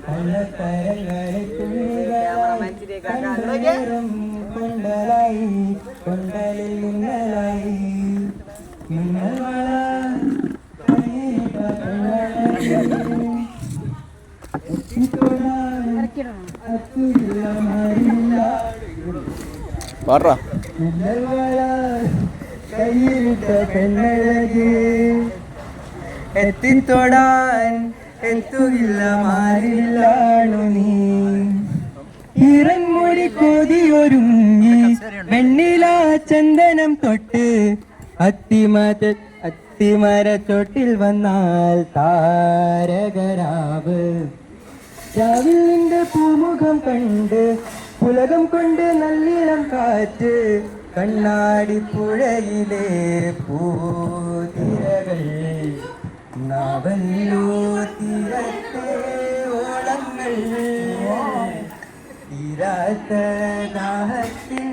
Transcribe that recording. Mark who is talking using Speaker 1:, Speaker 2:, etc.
Speaker 1: കള്ളത്തരങ്ങളെ തുണികളും കൊണ്ടലായി കൊണ്ടലിൽ മിന്നലായി മിന്നൽ കയ്യിലിട്ട പെണ്ണഴകി എത്തിത്തൊടാൻ എത്തുകില്ല മാറില്ലാണു നീ ഇറങ്ങൊടി കൊതിയൊരുങ്ങി വെണ്ണില ചന്ദനം തൊട്ട് അത്തിമരച്ചോട്ടിൽ വന്നാൽ താരകരാവ് രാവിലിന്റെ പൂമുഖം കണ്ട് പുലകം കൊണ്ട് നല്ലിളം കാറ്റ് കണ്ണാടി പുഴയിലെ പൂതിരകൾ നാവല്ലോ തീരത്തെ ഓളങ്ങൾ തീരാത്ത ദാഹത്തിൻ